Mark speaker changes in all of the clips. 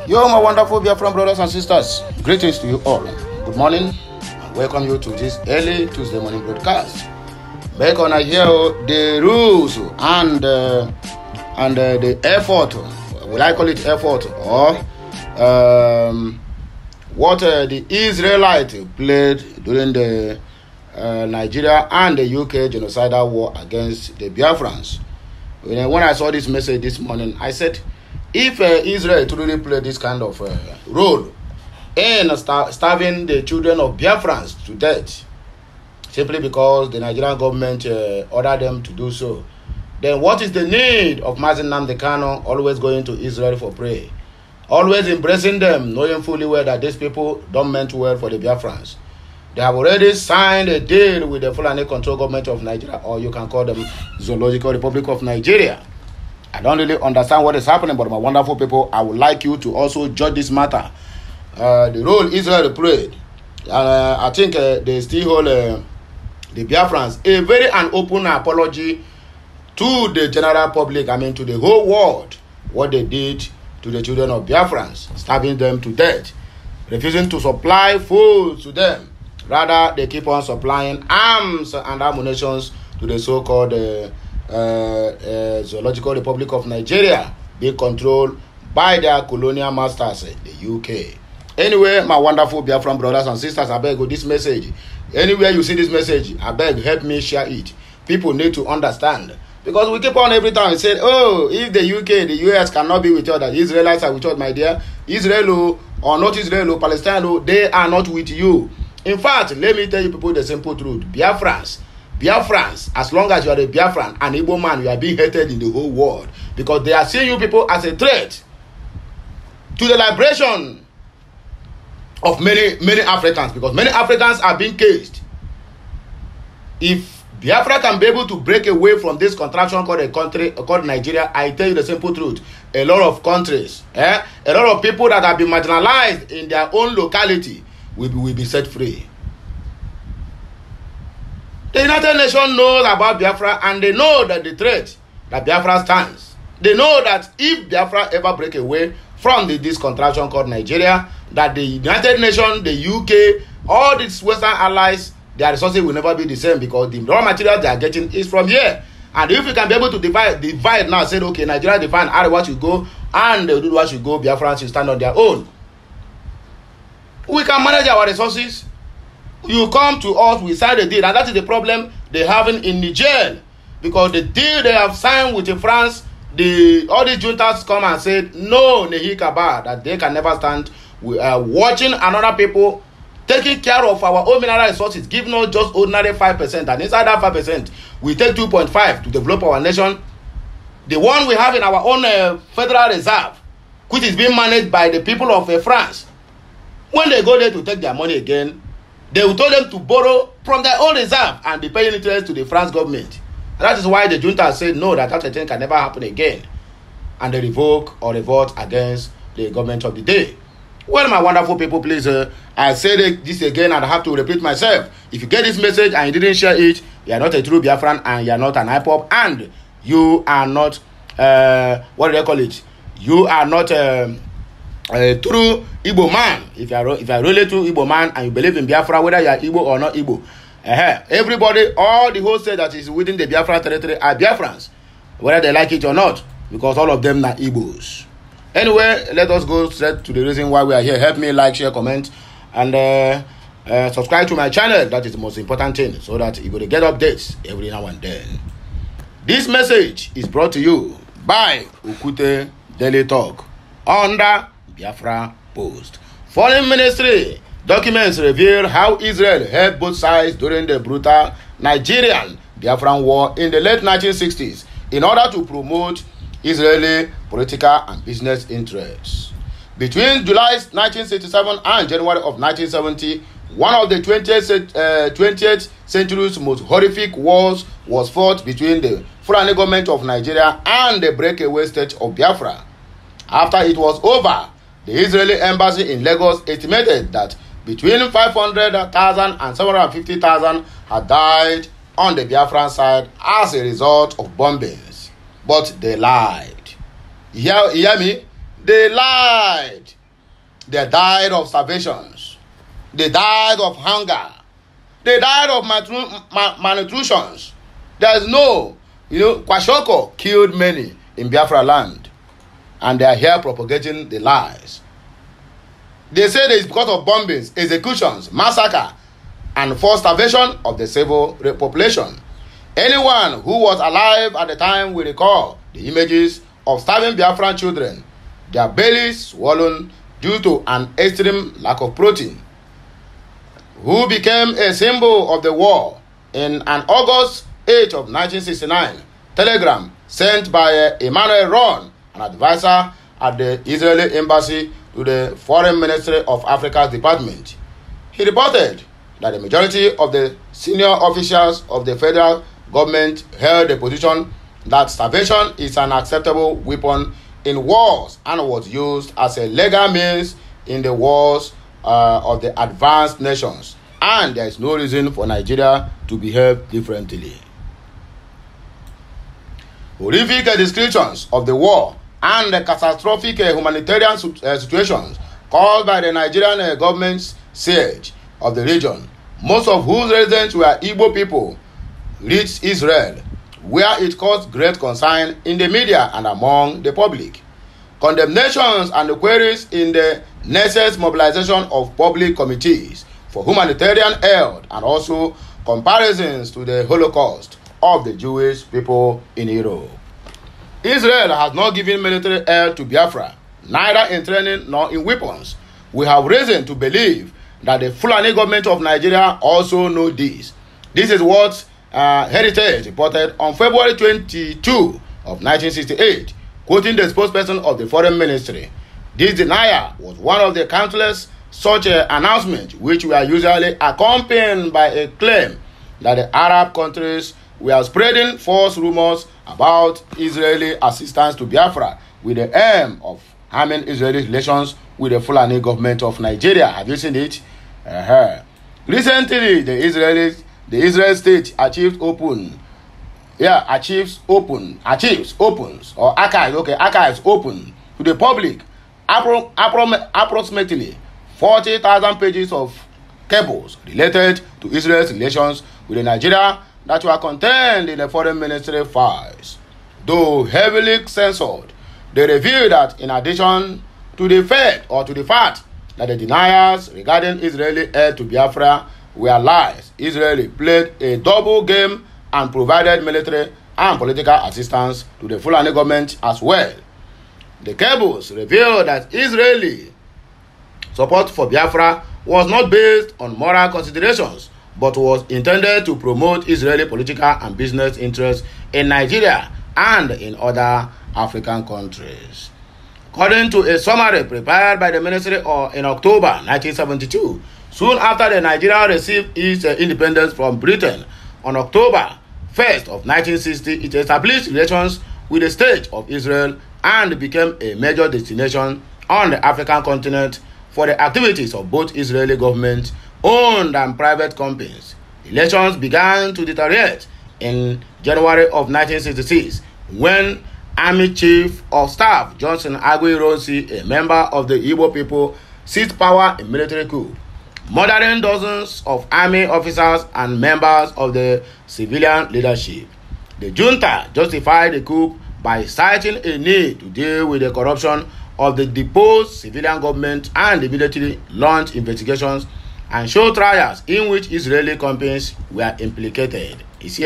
Speaker 1: Yo, my wonderful BIAFRA brothers and sisters, greetings to you all. Good morning and welcome you to this early Tuesday morning broadcast. Back on here, the rules and the effort, will I call it effort, or what the Israelites played during the Nigeria and the UK genocidal war against the Biafrans. When I saw this message this morning, I said, if Israel truly played this kind of role in starving the children of Biafrans to death, simply because the Nigerian government ordered them to do so, then what is the need of Mazi Nnamdi Kanu always going to Israel for prayer, always embracing them, knowing fully well that these people don't mean well for the Biafrans? They have already signed a deal with the Fulani control government of Nigeria, or you can call them Zoological Republic of Nigeria. I don't really understand what is happening, but my wonderful people, I would like you to also judge this matter. The role Israel played, I think they still hold the Biafrans a very open apology to the general public, to the whole world, what they did to the children of Biafrans, starving them to death, refusing to supply food to them. Rather, they keep on supplying arms and ammunition to the so-called Zoological Republic of Nigeria, being controlled by their colonial masters, the UK. Anyway, my wonderful Biafran brothers and sisters, I beg you this message. Anywhere you see this message, I beg, help me share it. People need to understand. Because we keep on every time saying, oh, if the UK, the US cannot be with you, that Israelites are with you, my dear. Israel or not Israel, Palestine, they are not with you. In fact, let me tell you people the simple truth. Biafrans, as long as you are a Biafran, an Igbo man, you are being hated in the whole world. Because they are seeing you people as a threat to the liberation of many Africans. Because many Africans are being caged. If Biafra can be able to break away from this contraction called a country, called Nigeria, I tell you the simple truth. A lot of countries, a lot of people that have been marginalized in their own locality will be set free. The United Nations knows about Biafra, and they know that the threat that Biafra stands. They know that if Biafra ever break away from this contraction called Nigeria, that the United Nations, the UK, all these Western allies, their resources will never be the same, because the raw material they are getting is from here. And if we can be able to divide now, say, okay, Nigeria define Arewa should go, and the Oduduwa should go, Biafra should stand on their own. We can manage our resources. You come to us, we sign a deal, and that is the problem they having in Niger, because the deal they have signed with France, all these juntas come and said no, Nehikaba, that they can never stand watching another people taking care of our own mineral resources, giving us just ordinary 5%, and inside that 5%, we take 2.5 to develop our nation. The one we have in our own Federal Reserve, which is being managed by the people of France. When they go there to take their money again, they will tell them to borrow from their own reserve and be paying interest to the France government. And that is why the junta said no, that such a thing can never happen again. And they revoke or revolt against the government of the day. Well, my wonderful people, please, I said this again and I have to repeat myself. If you get this message and you didn't share it, you are not a true Biafran and you are not an IPOP, and you are not, what do they call it? You are not a true Igbo man. If you are really true Igbo man and you believe in Biafra, whether you are Igbo or not Igbo, everybody, all the whole state that is within the Biafra territory are Biafrans, whether they like it or not, because all of them are Igbos. Anyway, let us go straight to the reason why we are here. Help me like, share, comment, and subscribe to my channel. That is the most important thing, so that you will get updates every now and then. This message is brought to you by Okute Daily Talk under Biafra Post. Foreign Ministry documents reveal how Israel helped both sides during the brutal Nigerian Biafran war in the late 1960s in order to promote Israeli political and business interests. Between July 1967 and January of 1970, one of the 20th century's most horrific wars was fought between the Fulani government of Nigeria and the breakaway state of Biafra. After it was over, the Israeli embassy in Lagos estimated that between 500,000 and 750,000 had died on the Biafran side as a result of bombings. But they lied. You hear me? They lied. They died of starvations. They died of hunger. They died of malnutrition. There is no, Kwashoko killed many in Biafra land. And they are here propagating the lies. They say it is because of bombings, executions, massacre, and forced starvation of the civil population. Anyone who was alive at the time will recall the images of starving Biafran children, their bellies swollen due to an extreme lack of protein, who became a symbol of the war in an August 8 of 1969 telegram sent by Emmanuel Ron, an advisor at the Israeli embassy to the Foreign Ministry of Africa's department. He reported that the majority of the senior officials of the federal government held the position that starvation is an acceptable weapon in wars and was used as a legal means in the wars of the advanced nations, and there is no reason for Nigeria to behave differently. Horrific descriptions of the war and the catastrophic humanitarian situations caused by the Nigerian government's siege of the region, most of whose residents were Igbo people, reached Israel, where it caused great concern in the media and among the public. Condemnations and queries in the necessary mobilization of public committees for humanitarian aid, and also comparisons to the Holocaust of the Jewish people in Europe. Israel has not given military aid to Biafra, neither in training nor in weapons. We have reason to believe that the Fulani government of Nigeria also know this. This is what Heritage reported on February 22 of 1968, quoting the spokesperson of the Foreign Ministry. This denial was one of the countless such announcements which were usually accompanied by a claim that the Arab countries were spreading false rumors about Israeli assistance to Biafra with the aim of harming Israeli relations with the Fulani government of Nigeria. Have you seen it? Recently, the Israel state archives opens open to the public approximately 40,000 pages of cables related to Israel's relations with Nigeria that were contained in the Foreign Ministry files. Though heavily censored, they reveal that in addition to the fact that the denials regarding Israeli aid to Biafra were lies, Israel played a double game and provided military and political assistance to the Fulani government as well. The cables reveal that Israeli support for Biafra was not based on moral considerations, but was intended to promote Israeli political and business interests in Nigeria and in other African countries. According to a summary prepared by the ministry in October 1972, soon after the Nigeria received its independence from Britain, on October 1st of 1960, it established relations with the State of Israel and became a major destination on the African continent for the activities of both Israeli government-owned and private companies. Relations began to deteriorate in January of 1966 when Army Chief of Staff Johnson Aguiyi-Ironsi, a member of the Igbo people, seized power in military coup, murdering dozens of army officers and members of the civilian leadership. The junta justified the coup by citing a need to deal with the corruption of the deposed civilian government and immediately launched investigations and show trials in which Israeli companies were implicated. You see,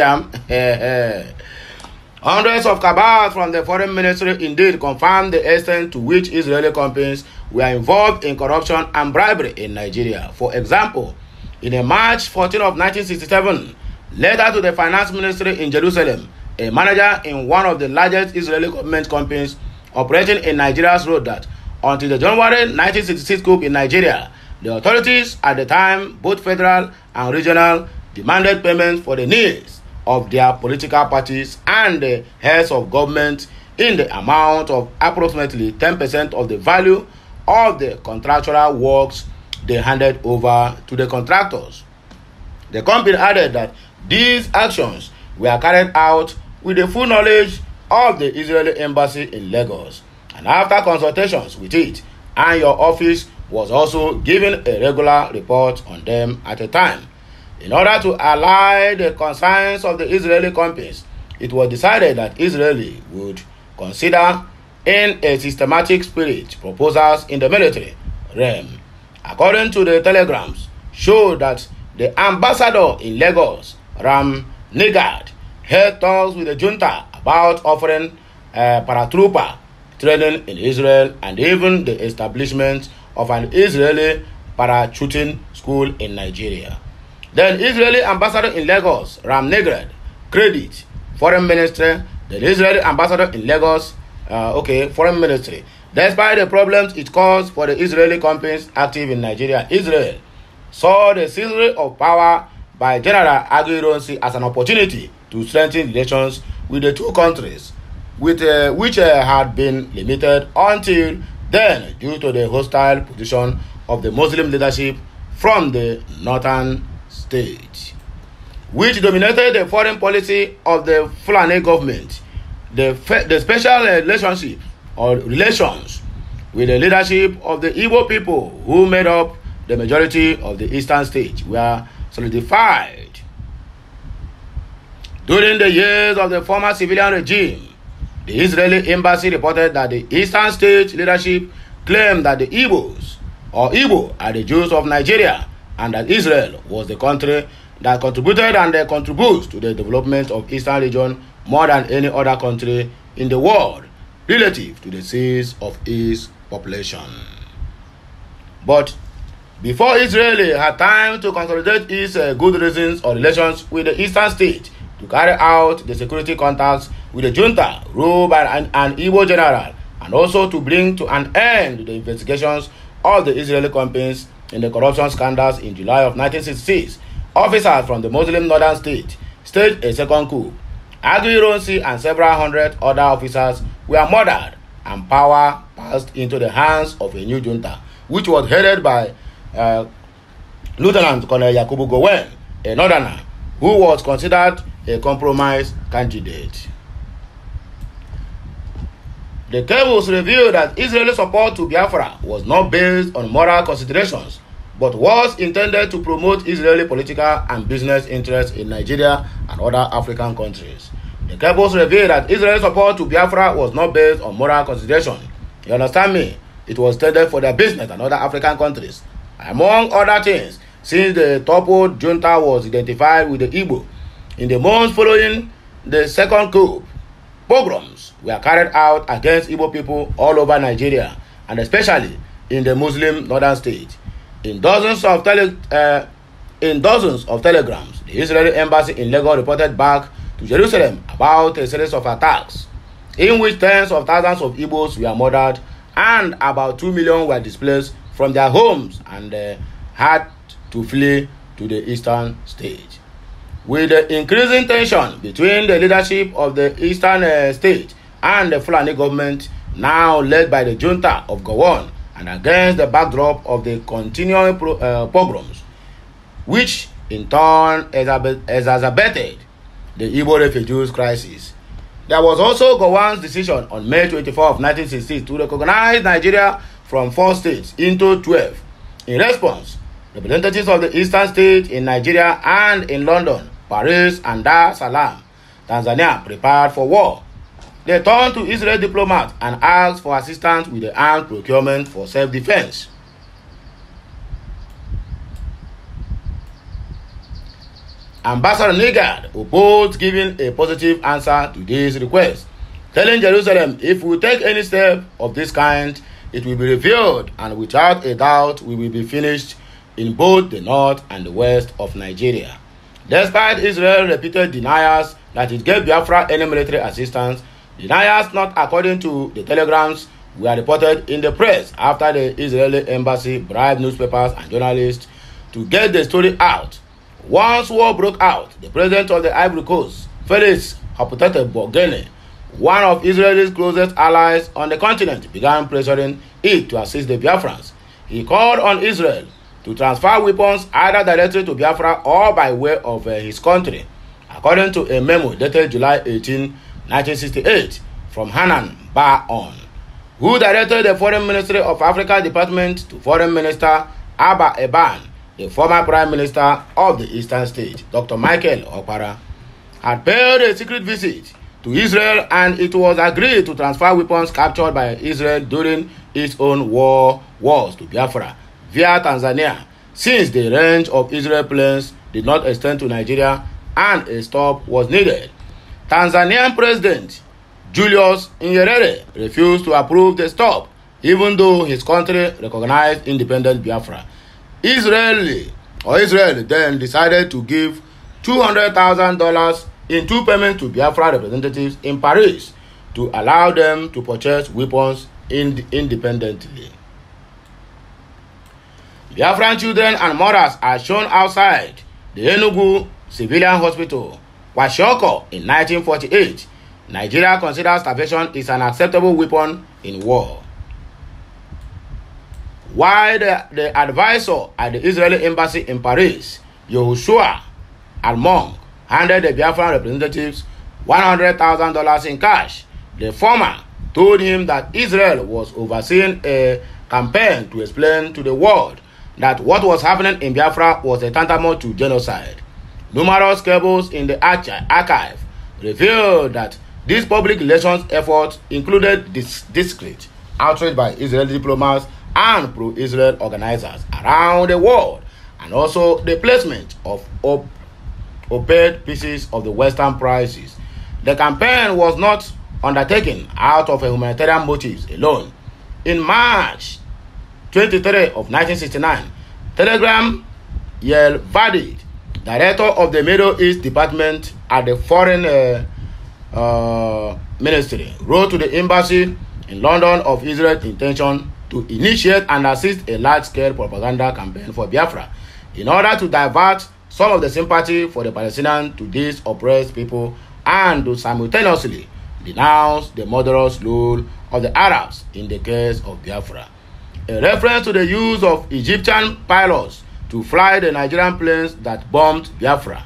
Speaker 1: hundreds of cabals from the foreign ministry indeed confirmed the extent to which Israeli companies were involved in corruption and bribery in Nigeria. For example, in a March 14 of 1967 letter to the finance ministry in Jerusalem, a manager in one of the largest Israeli government companies operating in Nigeria wrote that until the January 1966 coup in Nigeria, the authorities at the time, both federal and regional, demanded payments for the needs of their political parties and the heads of government in the amount of approximately 10% of the value of the contractual works they handed over to the contractors. The company added that these actions were carried out with the full knowledge of the Israeli embassy in Lagos and after consultations with it, and your office was also given a regular report on them at a time. In order to allay the concerns of the Israeli companies, it was decided that Israel would consider in a systematic spirit proposals in the military realm. According to the telegrams, showed that the ambassador in Lagos, Ram Nigard, held talks with the junta about offering paratrooper training in Israel and even the establishment of an Israeli parachuting school in Nigeria. Then Israeli ambassador in Lagos, Ram Nigard, credit foreign ministry, the Israeli ambassador in Lagos, foreign ministry. Despite the problems it caused for the Israeli companies active in Nigeria, Israel saw the seizure of power by General Aguiyi as an opportunity to strengthen relations with the two countries, which had been limited until then due to the hostile position of the Muslim leadership from the northern states, which dominated the foreign policy of the Fulani government. The special relationship or relations with the leadership of the Igbo people who made up the majority of the eastern states were solidified. During the years of the former civilian regime, the Israeli embassy reported that the eastern state leadership claimed that the Igbos or Igbo are the Jews of Nigeria, and that Israel was the country that contributed and contributes to the development of eastern region more than any other country in the world relative to the size of its population. But before Israel had time to consolidate its good reasons or relations with the eastern state to carry out the security contacts with the junta ruled by an Igbo general, and also to bring to an end the investigations of the Israeli companies in the corruption scandals in July of 1966, officers from the Muslim northern state staged a second coup. Aguiyi and several hundred other officers were murdered, and power passed into the hands of a new junta, which was headed by Lieutenant Colonel Yakubu Gowon, a northerner who was considered a compromise candidate. The cables revealed that Israeli support to Biafra was not based on moral considerations, but was intended to promote Israeli political and business interests in Nigeria and other African countries. The cables revealed that Israeli support to Biafra was not based on moral consideration. You understand me? It was intended for their business and other African countries. Among other things, since the toppled junta was identified with the Igbo, in the months following the second coup, pogroms were carried out against Igbo people all over Nigeria, and especially in the Muslim northern states. In dozens of telegrams, the Israeli embassy in Lagos reported back to Jerusalem about a series of attacks in which tens of thousands of Igbos were murdered and about 2 million were displaced from their homes and had to flee to the eastern states. With the increasing tension between the leadership of the eastern state and the Fulani government, now led by the junta of Gowon, and against the backdrop of the continuing pogroms, which in turn exacerbated the Igbo refugees crisis. There was also Gowon's decision on May 24 of 1960 to recognize Nigeria from 4 states into 12. In response, representatives of the eastern states in Nigeria and in London, Paris, and Dar es Salaam, Tanzania, prepared for war. They turned to Israeli diplomats and asked for assistance with the arms procurement for self-defense. Ambassador Nigard opposed giving a positive answer to this request, telling Jerusalem if we take any step of this kind, it will be revealed and without a doubt we will be finished in both the north and the west of Nigeria. Despite Israel's repeated denials that it gave Biafra any military assistance, denials not according to the telegrams were reported in the press after the Israeli embassy bribed newspapers and journalists to get the story out. Once war broke out, the president of the Ivory Coast, Felix Houphouët-Boigny, one of Israel's closest allies on the continent, began pressuring it to assist the Biafrans. He called on Israel to transfer weapons either directly to Biafra or by way of his country, according to a memo dated July 18, 1968, from Hanan Bar-On. who directed the Foreign Ministry of Africa Department to Foreign Minister Abba Eban, the former Prime Minister of the Eastern State, Dr. Michael Okpara, had paid a secret visit to Israel, and it was agreed to transfer weapons captured by Israel during its own wars to Biafra via Tanzania, since the range of Israel planes did not extend to Nigeria and a stop was needed. Tanzanian President Julius Nyerere refused to approve the stop, even though his country recognized independent Biafra. Israel then decided to give $200,000 in 2 payments to Biafra representatives in Paris to allow them to purchase weapons independently. Biafran children and mothers are shown outside the Enugu Civilian Hospital, Kwashiorkor, in 1948. Nigeria considers starvation is an acceptable weapon in war. While the advisor at the Israeli embassy in Paris, Yehoshua Almong, handed the Biafran representatives $100,000 in cash, the former told him that Israel was overseeing a campaign to explain to the world that what was happening in Biafra was a tantamount to genocide. Numerous cables in the archive revealed that this public relations effort included discreet outreach by Israeli diplomats and pro-Israel organizers around the world, and also the placement of opaque pieces of the Western prices. The campaign was not undertaken out of a humanitarian motives alone. In March 23 of 1969, Telegram Yelvadid, director of the Middle East Department at the Foreign Ministry, wrote to the embassy in London of Israel's intention to initiate and assist a large-scale propaganda campaign for Biafra in order to divert some of the sympathy for the Palestinians to these oppressed people and to simultaneously denounce the murderous rule of the Arabs in the case of Biafra. A reference to the use of Egyptian pilots to fly the Nigerian planes that bombed Biafra.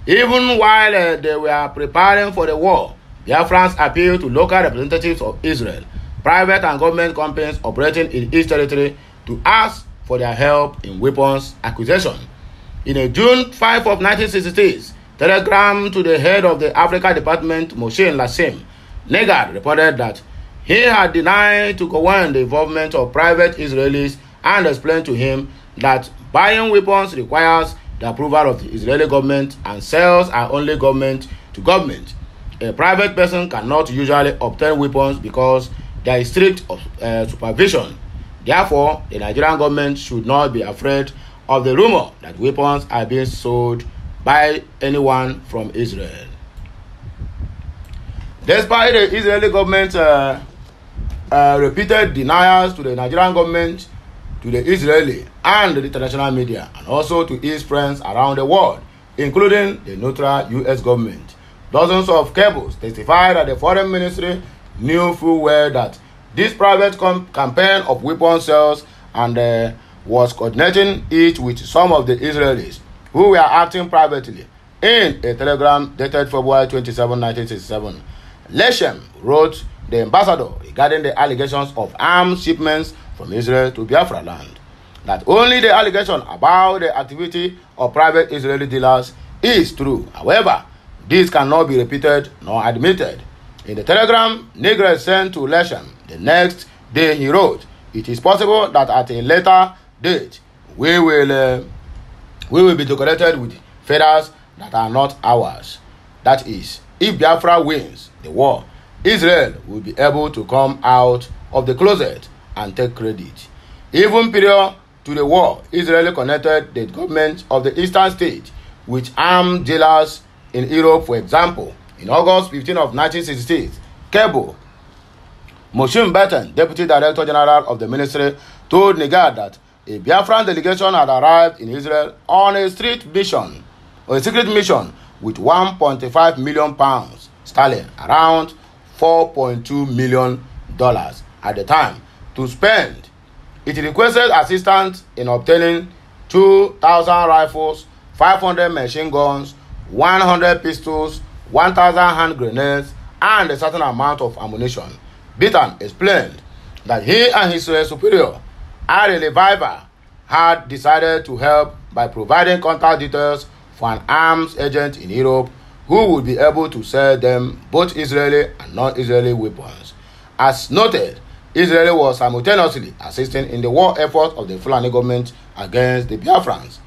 Speaker 1: Even while they were preparing for the war, Biafrans appealed to local representatives of Israel, private and government companies operating in East Territory, to ask for their help in weapons acquisition. In a June 5 of 1966 telegram to the head of the Africa Department, Moshe Lassim, Negad reported that he had denied to command the involvement of private Israelis and explained to him that buying weapons requires the approval of the Israeli government and sales are only government to government. A private person cannot usually obtain weapons because there is strict supervision. Therefore, the Nigerian government should not be afraid of the rumor that weapons are being sold by anyone from Israel. Despite the Israeli government's repeated denials to the Nigerian government, to the Israeli and the international media, and also to its friends around the world, including the neutral U.S. government, dozens of cables testified that the Foreign Ministry knew full well that this private campaign of weapon sales and was coordinating it with some of the Israelis who were acting privately. In a telegram dated February 27, 1967, Leshem wrote the ambassador regarding the allegations of arms shipments from Israel to Biafra land, that only the allegation about the activity of private Israeli dealers is true. However, this cannot be repeated nor admitted. In the telegram Negre sent to Leshem the next day, he wrote, "It is possible that at a later date we will be decorated with feathers that are not ours. That is, if Biafra wins the war, Israel will be able to come out of the closet and take credit." Even prior to the war, Israel connected the government of the Eastern State with armed dealers in Europe. For example, in August 15 of 1966, Cable Moshe Batten, Deputy Director General of the Ministry, told Negad that a Biafran delegation had arrived in Israel on a secret mission with 1.5 million pounds sterling, around $4.2 million at the time, to spend. It requested assistance in obtaining 2,000 rifles, 500 machine guns, 100 pistols, 1,000 hand grenades, and a certain amount of ammunition. Bitan explained that he and his superior, Ari Leviva, had decided to help by providing contact details for an arms agent in Europe who would be able to sell them both Israeli and non-Israeli weapons. As noted, Israel was simultaneously assisting in the war effort of the Fulani government against the Biafrans.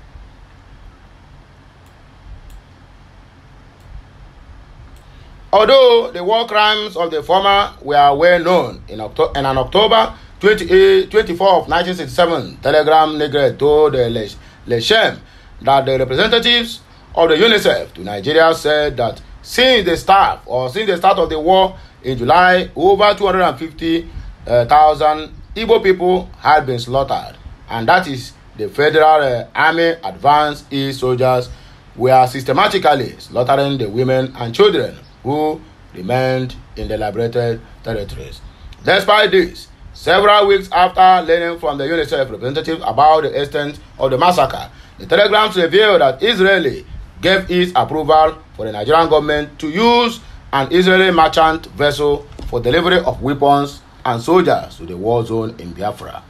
Speaker 1: Although the war crimes of the former were well known, in an October 24 of 1967 telegram, Negre told Lechem that the representatives of the UNICEF to Nigeria said that since the start of the war in July, over 250,000 Igbo people had been slaughtered, and that is the Federal Army Advanced East soldiers were systematically slaughtering the women and children who remained in the liberated territories. Despite this, several weeks after learning from the UNICEF representatives about the extent of the massacre, the telegrams revealed that Israel gave its approval for the Nigerian government to use an Israeli merchant vessel for delivery of weapons and soldiers to the war zone in Biafra.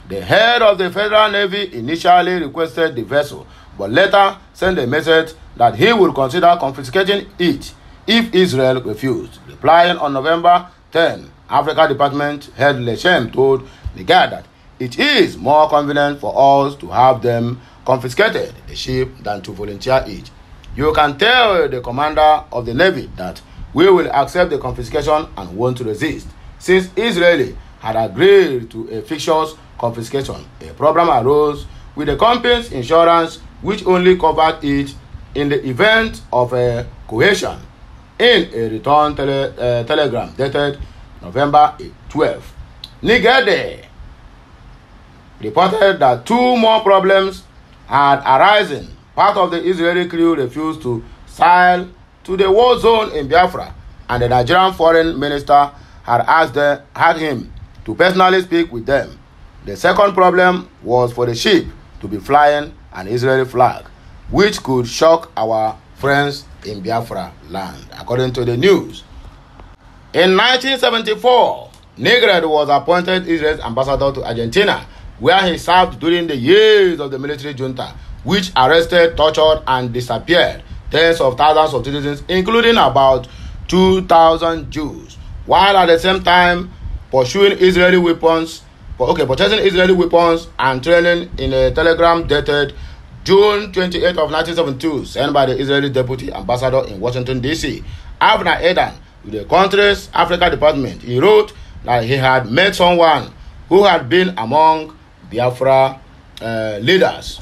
Speaker 1: The head of the Federal Navy initially requested the vessel, but later sent a message that he would consider confiscating it if Israel refused. Replying on November 10, Africa Department head Lechem told the guy that it is more convenient for us to have them confiscated, the ship, than to volunteer it. You can tell the commander of the Navy that we will accept the confiscation and won't resist. Since Israel had agreed to a fictitious confiscation, a problem arose with the company's insurance, which only covered it in the event of a cohesion. In a return telegram dated November 12, Nigede reported that two more problems had arisen. Part of the Israeli crew refused to sail to the war zone in Biafra, and the Nigerian foreign minister had him to personally speak with them. The second problem was for the ship to be flying an Israeli flag, which could shock our friends in Biafra land, according to the news. In 1974, Negred was appointed Israel's ambassador to Argentina, where he served during the years of the military junta, which arrested, tortured, and disappeared tens of thousands of citizens, including about 2,000 Jews, while at the same time purchasing Israeli weapons and training. In a telegram dated June 28 of 1972, sent by the Israeli deputy ambassador in Washington, D.C., Avner Edan, to the country's Africa Department, he wrote that he had met someone who had been among Biafra leaders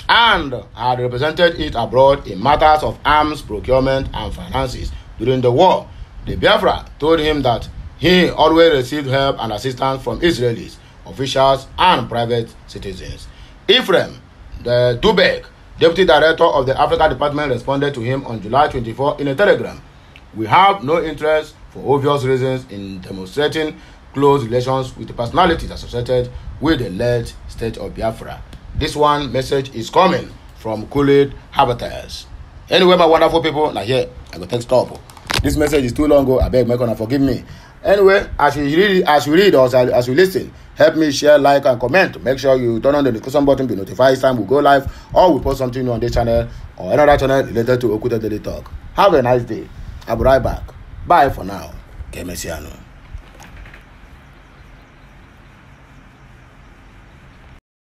Speaker 1: and had represented it abroad in matters of arms procurement and finances during the war. The Biafra told him that he always received help and assistance from Israelis, officials, and private citizens. Ephraim the Dubek, deputy director of the Africa Department, responded to him on July 24 in a telegram. We have no interest, for obvious reasons, in demonstrating close relations with the personalities associated with the late state of Biafra. This one message is coming from Kool-Aid Habitats. Anyway, my wonderful people, now here, I go take stop. This message is too long ago. I beg, make una forgive me. Anyway, as you read or as you listen, help me share, like, and comment. Make sure you turn on the discussion button to be notified each time we go live or we post something new on this channel or another channel related to Okuta Daily Talk. Have a nice day. I'll be right back. Bye for now. Kemesiano.